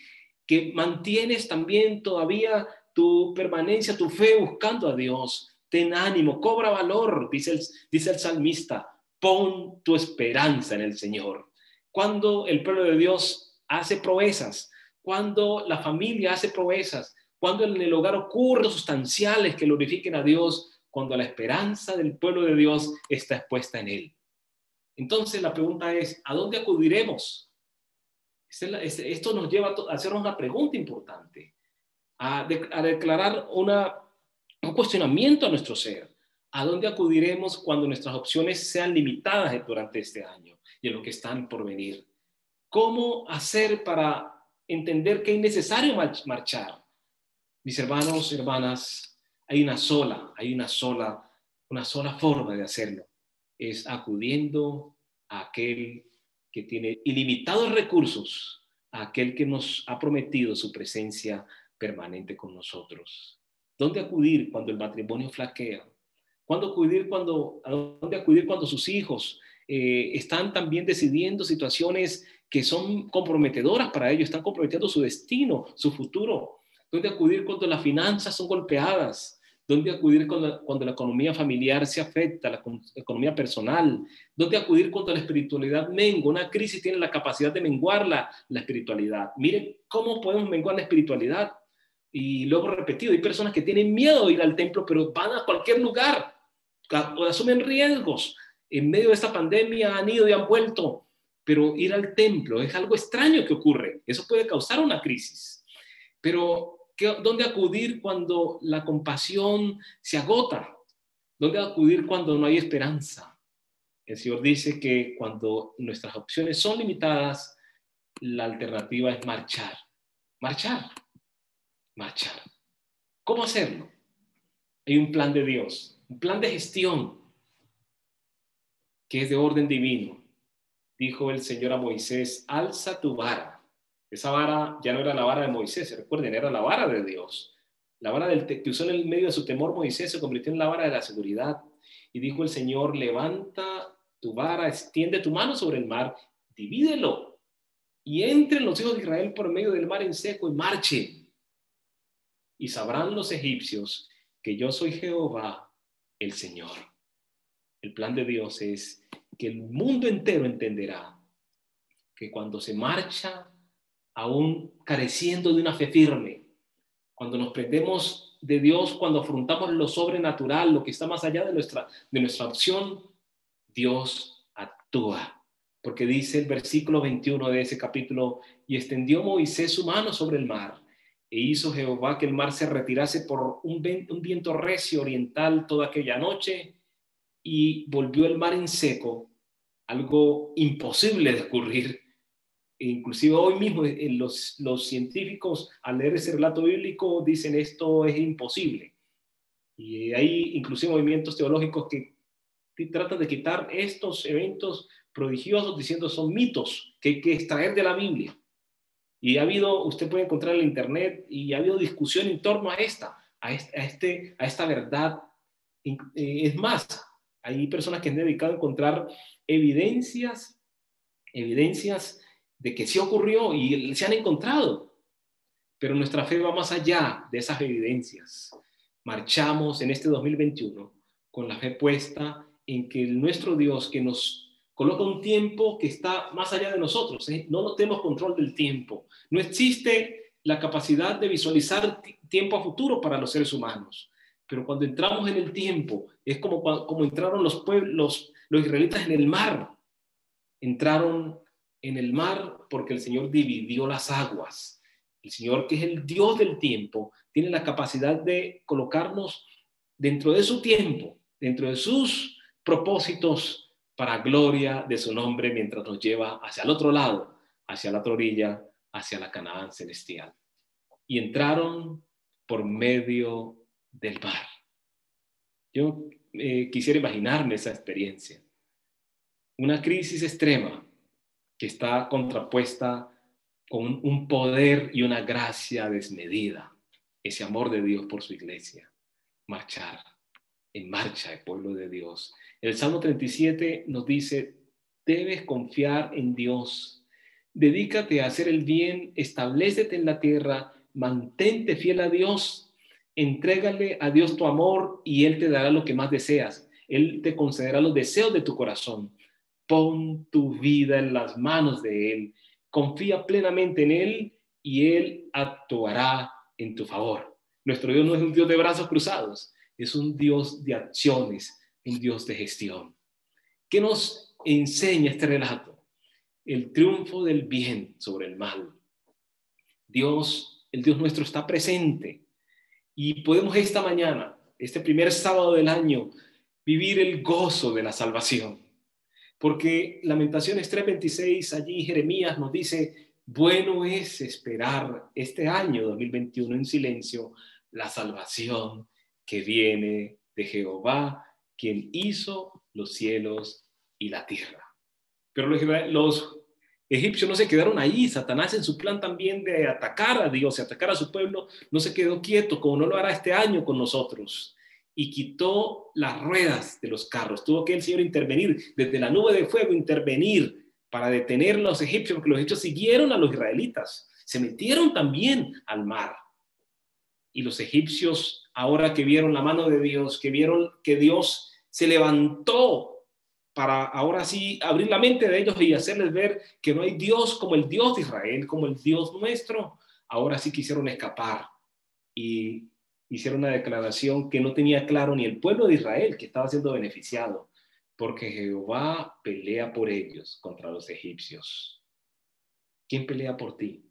que mantienes también todavía tu permanencia, tu fe buscando a Dios. Ten ánimo, cobra valor, dice el salmista. Pon tu esperanza en el Señor. Cuando el pueblo de Dios hace proezas, cuando la familia hace proezas, cuando en el hogar ocurren sustanciales que glorifiquen a Dios, cuando la esperanza del pueblo de Dios está expuesta en Él. Entonces la pregunta es, ¿a dónde acudiremos? Esto nos lleva a hacernos una pregunta importante, a declarar un cuestionamiento a nuestro ser. ¿A dónde acudiremos cuando nuestras opciones sean limitadas durante este año y en lo que están por venir? ¿Cómo hacer para entender que es necesario marchar? Mis hermanos, hermanas, hay una sola forma de hacerlo. Es acudiendo a aquel que tiene ilimitados recursos, a aquel que nos ha prometido su presencia permanente con nosotros. ¿Dónde acudir cuando el matrimonio flaquea? ¿A dónde acudir cuando sus hijos están también decidiendo situaciones que son comprometedoras para ellos, están comprometiendo su destino, su futuro? ¿Dónde acudir cuando las finanzas son golpeadas? ¿Dónde acudir cuando la economía familiar se afecta, la economía personal? ¿Dónde acudir cuando la espiritualidad mengua? Una crisis tiene la capacidad de menguar la espiritualidad. Miren cómo podemos menguar la espiritualidad. Y luego repetido, hay personas que tienen miedo de ir al templo, pero van a cualquier lugar, o asumen riesgos. En medio de esta pandemia han ido y han vuelto, pero ir al templo es algo extraño que ocurre. Eso puede causar una crisis. Pero ¿dónde acudir cuando la compasión se agota? ¿Dónde acudir cuando no hay esperanza? El Señor dice que cuando nuestras opciones son limitadas, la alternativa es marchar. ¿Cómo hacerlo? Hay un plan de Dios, un plan de gestión que es de orden divino. Dijo el Señor a Moisés: alza tu vara. Esa vara ya no era la vara de Moisés, recuerden, era la vara de Dios. La vara que usó en el medio de su temor Moisés se convirtió en la vara de la seguridad. Y dijo el Señor: levanta tu vara, extiende tu mano sobre el mar, divídelo, y entren los hijos de Israel por medio del mar en seco y marche. Y sabrán los egipcios que yo soy Jehová, el Señor. El plan de Dios es que el mundo entero entenderá que cuando se marcha, aún careciendo de una fe firme, cuando nos prendemos de Dios, cuando afrontamos lo sobrenatural, lo que está más allá de nuestra opción, Dios actúa. Porque dice el versículo 21 de ese capítulo: y extendió Moisés su mano sobre el mar, e hizo Jehová que el mar se retirase por un viento recio oriental toda aquella noche, y volvió el mar en seco, algo imposible de ocurrir. Inclusive hoy mismo los científicos, al leer ese relato bíblico, dicen esto es imposible. Y hay inclusive movimientos teológicos que tratan de quitar estos eventos prodigiosos diciendo son mitos que hay que extraer de la Biblia. Y usted puede encontrar en internet, y ha habido discusión en torno a esta verdad. Es más, hay personas que han dedicado a encontrar evidencias de que sí ocurrió y se han encontrado. Pero nuestra fe va más allá de esas evidencias. Marchamos en este 2021 con la fe puesta en que nuestro Dios, que nos coloca un tiempo que está más allá de nosotros, no tenemos control del tiempo. No existe la capacidad de visualizar tiempo a futuro para los seres humanos. Pero cuando entramos en el tiempo, es como entraron los israelitas en el mar. Entraron en el mar porque el Señor dividió las aguas. El Señor, que es el Dios del tiempo, tiene la capacidad de colocarnos dentro de su tiempo, dentro de sus propósitos, para gloria de su nombre, mientras nos lleva hacia el otro lado, hacia la otra orilla, hacia la Canaán celestial. Y entraron por medio del mar. Yo quisiera imaginarme esa experiencia. Una crisis extrema que está contrapuesta con un poder y una gracia desmedida. Ese amor de Dios por su iglesia. Marchar. En marcha el pueblo de Dios. El Salmo 37 nos dice: debes confiar en Dios. Dedícate a hacer el bien, establécete en la tierra, mantente fiel a Dios, entrégale a Dios tu amor y Él te dará lo que más deseas. Él te concederá los deseos de tu corazón. Pon tu vida en las manos de Él. Confía plenamente en Él y Él actuará en tu favor. Nuestro Dios no es un Dios de brazos cruzados, es un Dios de acciones, un Dios de gestión. ¿Qué nos enseña este relato? El triunfo del bien sobre el mal. Dios, el Dios nuestro, está presente y podemos esta mañana, este primer sábado del año, vivir el gozo de la salvación. Porque Lamentaciones 3:26, allí Jeremías nos dice, bueno es esperar este año 2021 en silencio la salvación que viene de Jehová, quien hizo los cielos y la tierra. Pero los egipcios no se quedaron ahí. Satanás, en su plan también de atacar a Dios y atacar a su pueblo, no se quedó quieto, como no lo hará este año con nosotros. Y quitó las ruedas de los carros. Tuvo que el Señor intervenir, desde la nube de fuego, intervenir para detener a los egipcios, porque los egipcios siguieron a los israelitas. Se metieron también al mar. Y los egipcios, ahora que vieron la mano de Dios, que vieron que Dios se levantó para ahora sí abrir la mente de ellos y hacerles ver que no hay Dios como el Dios de Israel, como el Dios nuestro, ahora sí quisieron escapar y hicieron una declaración que no tenía claro ni el pueblo de Israel, que estaba siendo beneficiado, porque Jehová pelea por ellos contra los egipcios. ¿Quién pelea por ti?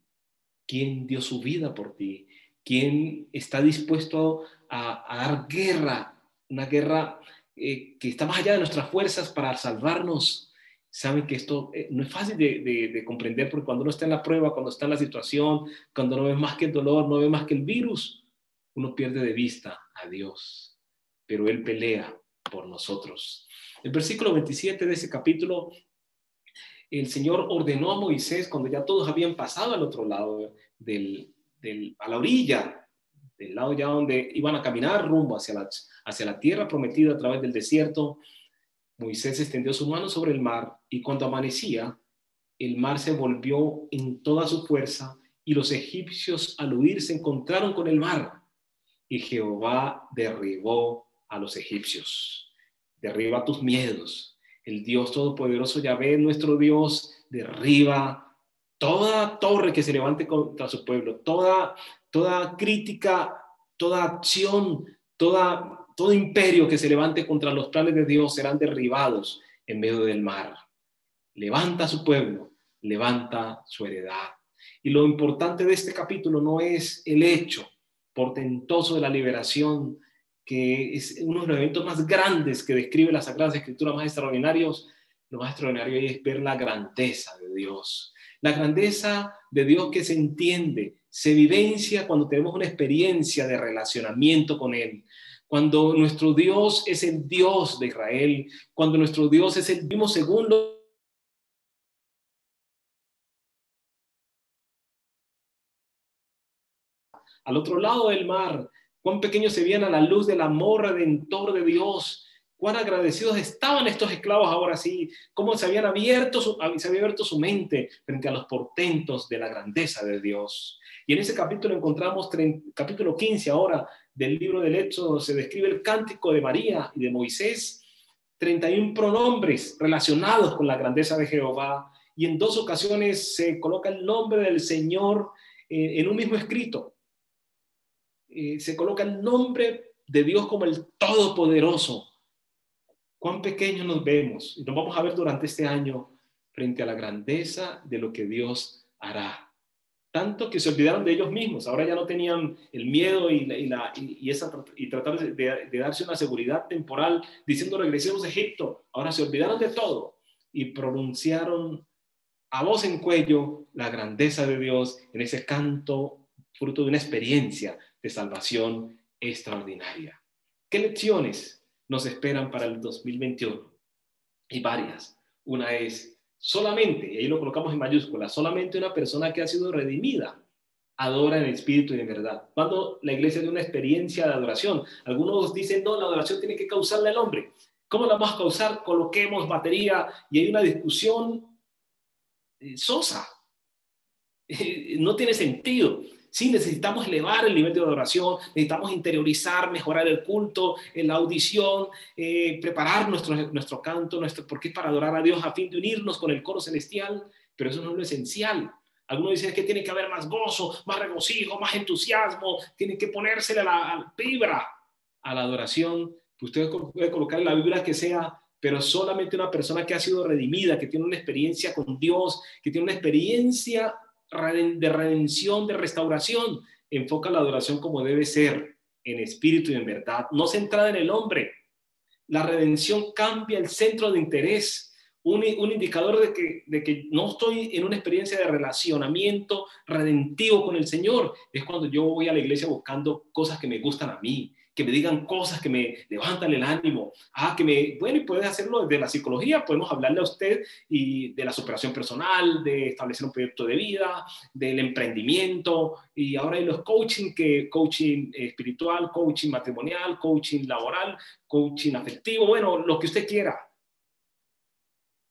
¿Quién dio su vida por ti? ¿Quién está dispuesto a dar guerra, una guerra que está más allá de nuestras fuerzas para salvarnos? Saben que esto no es fácil de comprender, porque cuando uno está en la prueba, cuando está en la situación, cuando no ve más que el dolor, no ve más que el virus, uno pierde de vista a Dios, pero Él pelea por nosotros. El versículo 27 de ese capítulo, el Señor ordenó a Moisés, cuando ya todos habían pasado al otro lado, a la orilla, del lado ya donde iban a caminar rumbo hacia la tierra prometida a través del desierto, Moisés extendió su mano sobre el mar, y cuando amanecía, el mar se volvió en toda su fuerza, y los egipcios al huir se encontraron con el mar, y Jehová derribó a los egipcios. Derriba tus miedos. El Dios Todopoderoso, Yahvé, nuestro Dios, derriba toda torre que se levante contra su pueblo, toda crítica, toda acción, todo imperio que se levante contra los planes de Dios serán derribados en medio del mar. Levanta a su pueblo, levanta su heredad. Y lo importante de este capítulo no es el hecho portentoso de la liberación, que es uno de los eventos más grandes que describe las Sagradas Escrituras, más extraordinarios. Lo más extraordinario es ver la grandeza de Dios. La grandeza de Dios que se entiende, se vivencia cuando tenemos una experiencia de relacionamiento con Él. Cuando nuestro Dios es el Dios de Israel, cuando nuestro Dios es el mismo segundo. Al otro lado del mar, cuán pequeños se veían a la luz del amor redentor de Dios, cuán agradecidos estaban estos esclavos ahora sí, cómo se había abierto su mente frente a los portentos de la grandeza de Dios. Y en ese capítulo encontramos, capítulo 15 ahora del libro del Éxodo, se describe el cántico de María y de Moisés, 31 pronombres relacionados con la grandeza de Jehová, y en 2 ocasiones se coloca el nombre del Señor en un mismo escrito. Se coloca el nombre de Dios como el Todopoderoso. Cuán pequeños nos vemos, y nos vamos a ver durante este año frente a la grandeza de lo que Dios hará. Tanto que se olvidaron de ellos mismos. Ahora ya no tenían el miedo y tratar de darse una seguridad temporal diciendo regresemos a Egipto. Ahora se olvidaron de todo y pronunciaron a voz en cuello la grandeza de Dios en ese canto, fruto de una experiencia de salvación extraordinaria. ¿Qué lecciones nos esperan para el 2021? Y varias. Una es solamente, y ahí lo colocamos en mayúsculas, solamente una persona que ha sido redimida adora en espíritu y en verdad. Cuando la iglesia tiene una experiencia de adoración, algunos dicen, no, la adoración tiene que causarla el hombre. ¿Cómo la vamos a causar? Coloquemos batería, y hay una discusión sosa. No tiene sentido. Sí, necesitamos elevar el nivel de adoración, necesitamos interiorizar, mejorar el culto, la audición, preparar nuestro canto, porque es para adorar a Dios a fin de unirnos con el coro celestial, pero eso no es lo esencial. Algunos dicen que tiene que haber más gozo, más regocijo, más entusiasmo, tiene que ponérsele la vibra a la adoración. Usted puede colocar la vibra que sea, pero solamente una persona que ha sido redimida, que tiene una experiencia con Dios, que tiene una experiencia de redención, de restauración, enfoca la adoración como debe ser, en espíritu y en verdad, no centrada en el hombre. La redención cambia el centro de interés. Un indicador de que no estoy en una experiencia de relacionamiento redentivo con el Señor es cuando yo voy a la iglesia buscando cosas que me gustan a mí, que me digan cosas que me levantan el ánimo. Bueno, y puedes hacerlo desde la psicología, podemos hablarle a usted y de la superación personal, de establecer un proyecto de vida, del emprendimiento, y ahora hay los coaching, coaching espiritual, coaching matrimonial, coaching laboral, coaching afectivo, bueno, lo que usted quiera.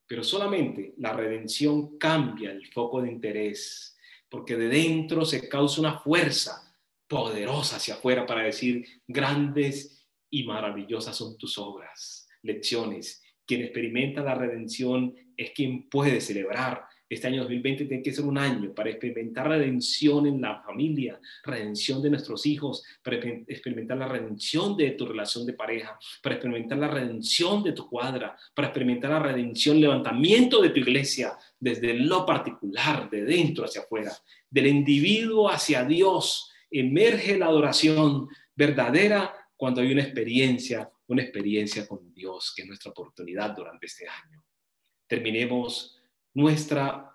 Pero solamente la redención cambia el foco de interés, porque de dentro se causa una fuerza poderosa hacia afuera para decir: grandes y maravillosas son tus obras. Lecciones. Quien experimenta la redención es quien puede celebrar. Este año 2020 tiene que ser un año para experimentar redención en la familia, redención de nuestros hijos, para experimentar la redención de tu relación de pareja, para experimentar la redención de tu cuadra, para experimentar la redención, levantamiento de tu iglesia, desde lo particular, de dentro hacia afuera, del individuo hacia Dios. Emerge la adoración verdadera cuando hay una experiencia con Dios, que es nuestra oportunidad durante este año. Terminemos nuestra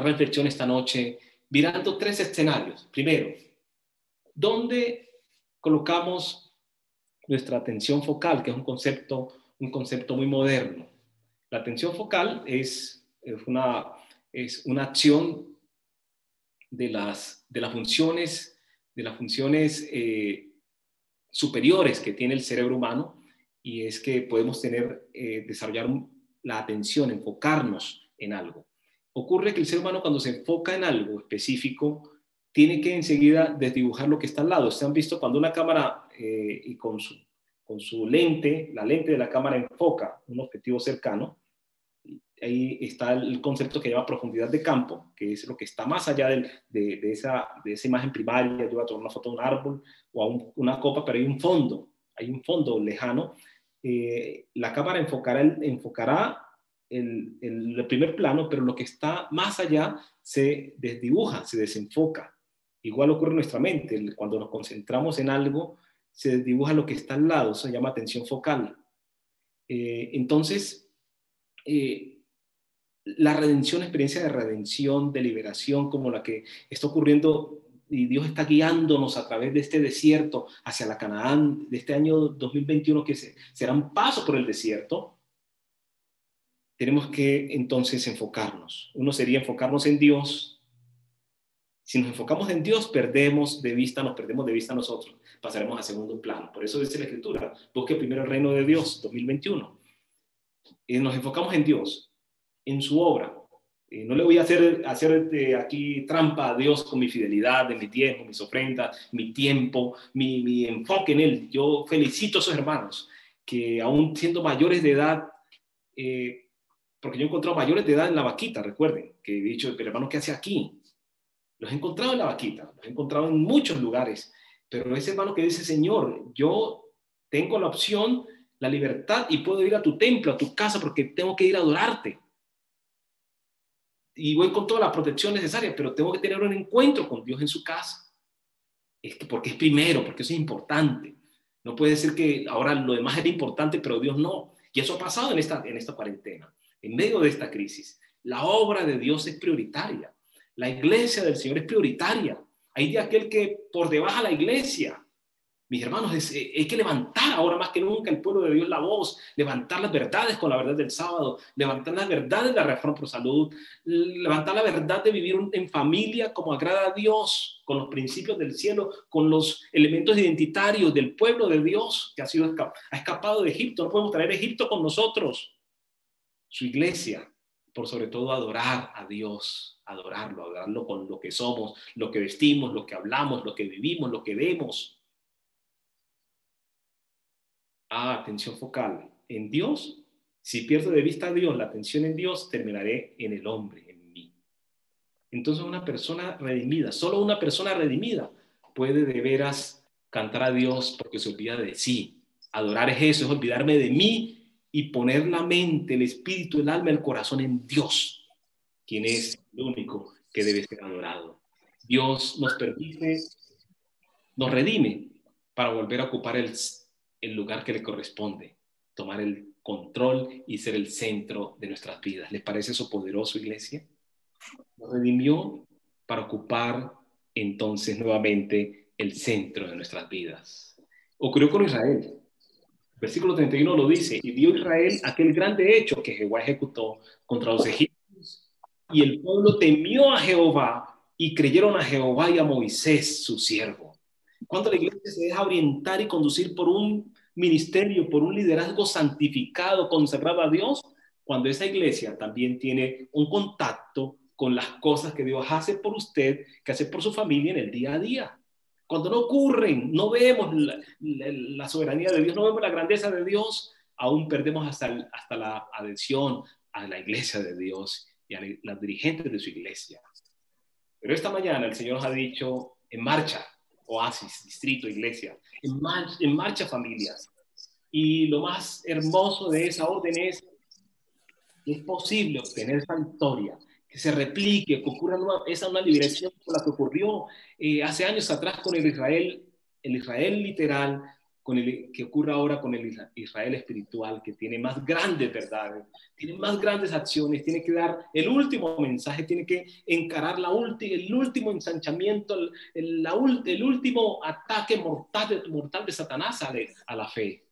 reflexión esta noche mirando 3 escenarios. Primero, ¿dónde colocamos nuestra atención focal? Que es un concepto muy moderno. La atención focal es una acción de las funciones superiores que tiene el cerebro humano, y es que podemos desarrollar la atención, enfocarnos en algo. Ocurre que el ser humano, cuando se enfoca en algo específico, tiene que enseguida desdibujar lo que está al lado. Ustedes han visto cuando una cámara y con su lente, la lente de la cámara enfoca un objetivo cercano, ahí está el concepto que llama profundidad de campo, que es lo que está más allá de esa imagen primaria. Yo voy a tomar una foto de un árbol o a una copa, pero hay un fondo lejano. La cámara enfocará el primer plano, pero lo que está más allá se desdibuja, se desenfoca. Igual ocurre en nuestra mente. Cuando nos concentramos en algo, se desdibuja lo que está al lado. Eso se llama atención focal. Entonces, la redención, experiencia de redención, de liberación, como la que está ocurriendo, y Dios está guiándonos a través de este desierto hacia la Canaán de este año 2021, que será un paso por el desierto. Tenemos que entonces enfocarnos. Uno sería enfocarnos en Dios. Si nos enfocamos en Dios, nos perdemos de vista a nosotros, pasaremos a segundo plano. Por eso dice la Escritura: busque primero el reino de Dios, 2021. Y nos enfocamos en Dios, en su obra. No le voy a hacer aquí trampa a Dios con mi fidelidad, en mi tiempo, mis ofrendas, mi tiempo, mi enfoque en Él. Yo felicito a esos hermanos que, aún siendo mayores de edad, porque yo he encontrado mayores de edad en la vaquita, recuerden, que he dicho: pero hermano, ¿qué hace aquí? Los he encontrado en la vaquita, los he encontrado en muchos lugares, pero ese hermano que dice: Señor, yo tengo la opción, la libertad, y puedo ir a tu templo, a tu casa, porque tengo que ir a adorarte. Y voy con toda la protección necesaria, pero tengo que tener un encuentro con Dios en su casa. Porque es primero, porque eso es importante. No puede ser que ahora lo demás era importante, pero Dios no. Y eso ha pasado en esta cuarentena, en medio de esta crisis. La obra de Dios es prioritaria. La iglesia del Señor es prioritaria. Hay de aquel que por debajo de la iglesia. Mis hermanos, hay que levantar ahora más que nunca el pueblo de Dios la voz, levantar las verdades con la verdad del sábado, levantar las verdades de la reforma por salud, levantar la verdad de vivir en familia como agrada a Dios, con los principios del cielo, con los elementos identitarios del pueblo de Dios que ha escapado de Egipto. No podemos traer Egipto con nosotros. Su iglesia, por sobre todo, adorar a Dios, adorarlo con lo que somos, lo que vestimos, lo que hablamos, lo que vivimos, lo que vemos. Atención focal en Dios. Si pierdo de vista a Dios, la atención en Dios, terminaré en el hombre, en mí. Entonces, una persona redimida, solo una persona redimida puede de veras cantar a Dios, porque se olvida de sí. Adorar es eso, es olvidarme de mí y poner la mente, el espíritu, el alma, el corazón en Dios, quien es el único que debe ser adorado. Dios nos redime para volver a ocupar el lugar que le corresponde. tomar el control y ser el centro de nuestras vidas. ¿Les parece eso poderoso, iglesia? Nos redimió para ocupar entonces nuevamente el centro de nuestras vidas. Ocurrió con Israel. Versículo 31 lo dice: y vio Israel aquel grande hecho que Jehová ejecutó contra los egipcios, y el pueblo temió a Jehová y creyeron a Jehová y a Moisés su siervo. Cuando la iglesia se deja orientar y conducir por un ministerio, por un liderazgo santificado, consagrado a Dios, cuando esa iglesia también tiene un contacto con las cosas que Dios hace por usted, que hace por su familia en el día a día. Cuando no ocurren, no vemos la soberanía de Dios, no vemos la grandeza de Dios, aún perdemos hasta la adhesión a la iglesia de Dios y a los dirigentes de su iglesia. Pero esta mañana el Señor nos ha dicho: en marcha, Oasis, distrito, iglesia, en marcha, familias. Y lo más hermoso de esa orden es que es posible obtener esa victoria, que se replique, que ocurra una liberación como la que ocurrió hace años atrás con el Israel literal, con el que ocurre ahora con el Israel espiritual, que tiene más grandes verdades, tiene más grandes acciones, tiene que dar el último mensaje, tiene que encarar el último ensanchamiento, el último ataque mortal de Satanás a la fe.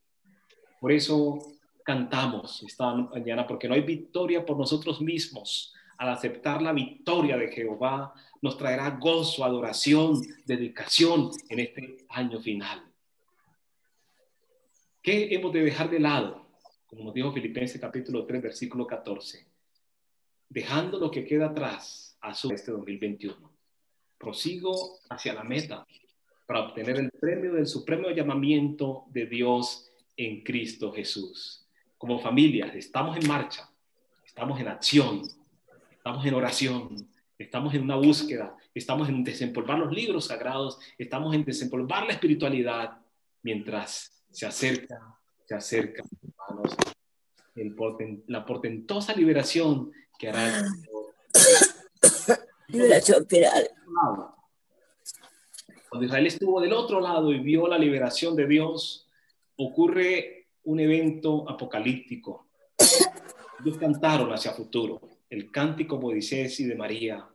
Por eso cantamos esta mañana, porque no hay victoria por nosotros mismos. Al aceptar la victoria de Jehová, nos traerá gozo, adoración, dedicación en este año final. ¿Qué hemos de dejar de lado? Como nos dijo Filipenses capítulo 3, versículo 14. Dejando lo que queda atrás a este 2021. Prosigo hacia la meta para obtener el premio del supremo llamamiento de Dios en Cristo Jesús. Como familia, estamos en marcha, estamos en acción, estamos en oración, estamos en una búsqueda, estamos en desempolvar los libros sagrados, estamos en desempolvar la espiritualidad, mientras se acerca, hermanos, la portentosa liberación que hará el Señor. Liberación final. Cuando Israel estuvo del otro lado y vio la liberación de Dios, ocurre un evento apocalíptico. Ellos cantaron hacia futuro, el cántico de Moisés y de María,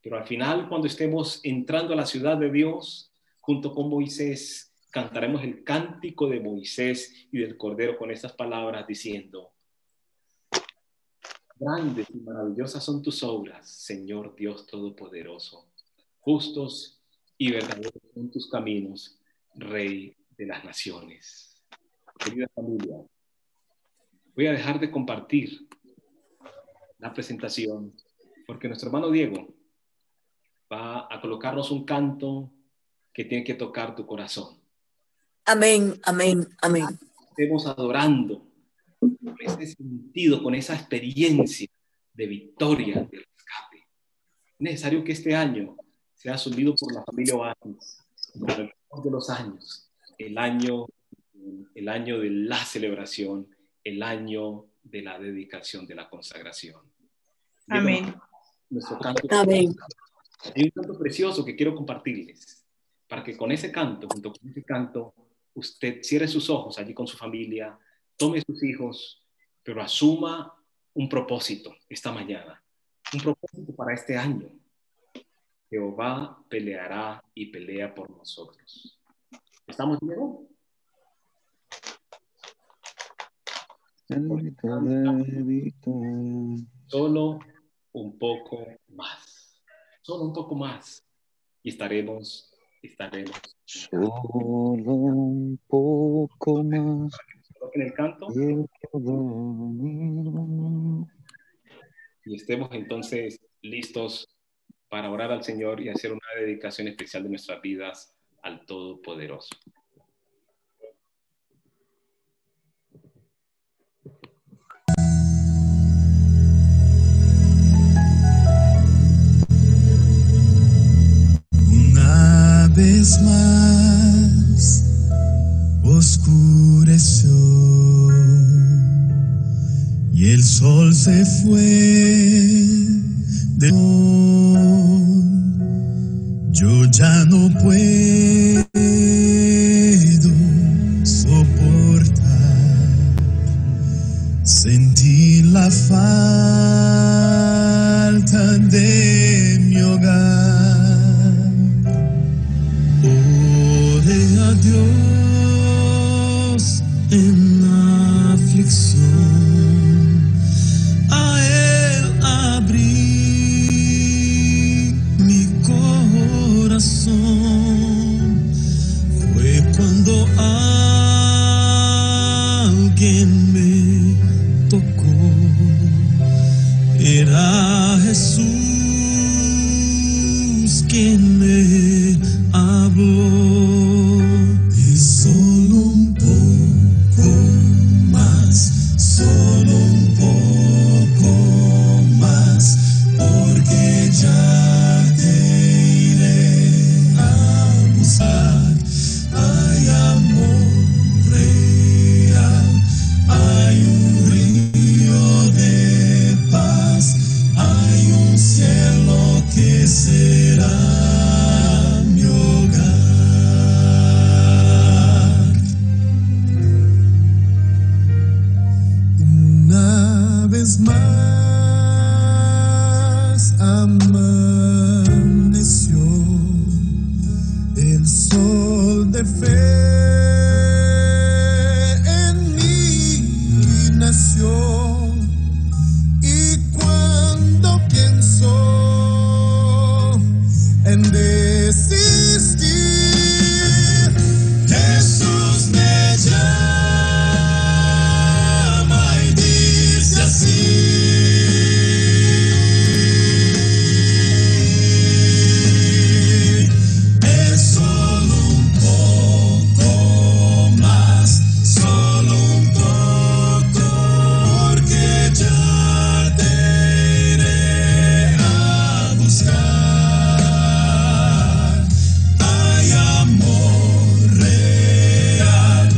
pero al final, cuando estemos entrando a la ciudad de Dios, junto con Moisés, cantaremos el cántico de Moisés y del Cordero con estas palabras diciendo: grandes y maravillosas son tus obras, Señor Dios Todopoderoso. Justos y verdaderos son tus caminos, Rey de las naciones. Querida familia, voy a dejar de compartir la presentación porque nuestro hermano Diego va a colocarnos un canto que tiene que tocar tu corazón. Amén, amén, amén. Estemos adorando con ese sentido, con esa experiencia de victoria, de rescate. Es necesario que este año sea asumido por la familia Oasis, con el mejor de los años, el año de la celebración, el año de la dedicación, de la consagración. Amén. Nuestro canto. Amén. Hay un canto precioso que quiero compartirles, para que con ese canto, junto con ese canto, usted cierre sus ojos allí con su familia, tome sus hijos, pero asuma un propósito esta mañana, un propósito para este año. Jehová peleará y pelea por nosotros. ¿Estamos bien? Solo un poco más. Solo un poco más. Y estaremos. Solo un poco más. En el canto. Y estemos entonces listos para orar al Señor y hacer una dedicación especial de nuestras vidas al Todopoderoso. Una vez más oscureció y el sol se fue de yo ya no puedo soportar corazón fue cuando alguien me tocó. Era Jesús quien me habló. Y solo un poco más, solo un poco más, porque ya te iré a buscar. Hay amor real, hay un río de paz, hay un cielo que será mi hogar. Una vez más amaneció el sol de fe en mí nació, y cuando pienso en desistir, Jesús me llama y dice así: es solo un poco más, solo un poco, porque ya te iré a buscar. Hay amor real,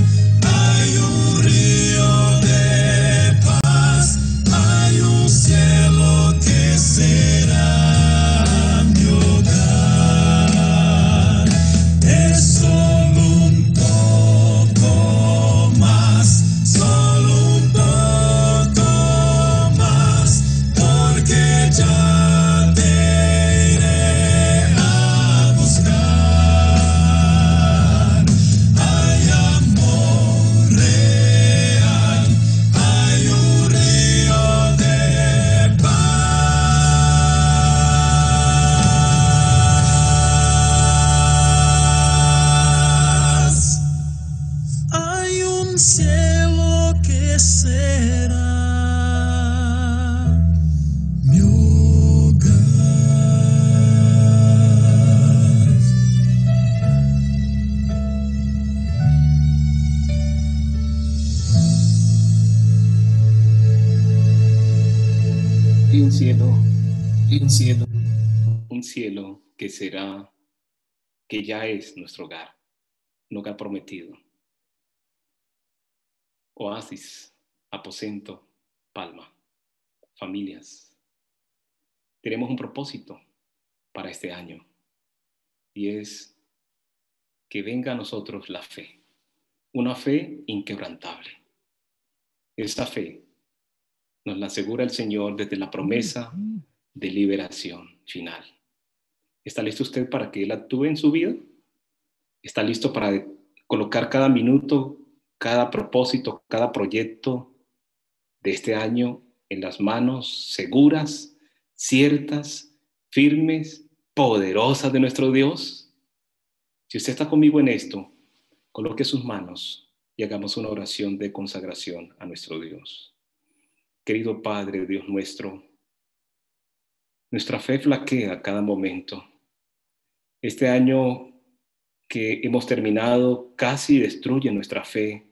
hay un río de paz, hay un cielo que será mi hogar. Es solo un poco más, solo un poco más, porque ya te iré a buscar. Hay amor real, hay un río de paz, hay un cielo que será mi hogar. Y un cielo, un cielo que será, que ya es nuestro hogar, un hogar prometido. Oasis, aposento, palma, familias. Tenemos un propósito para este año, y es que venga a nosotros la fe, una fe inquebrantable. Esta fe nos la asegura el Señor desde la promesa de liberación final. ¿Está listo usted para que Él actúe en su vida? ¿Está listo para colocar cada minuto, cada propósito, cada proyecto de este año en las manos seguras, ciertas, firmes, poderosas de nuestro Dios? Si usted está conmigo en esto, coloque sus manos y hagamos una oración de consagración a nuestro Dios. Querido Padre, Dios nuestro, nuestra fe flaquea a cada momento. Este año que hemos terminado casi destruye nuestra fe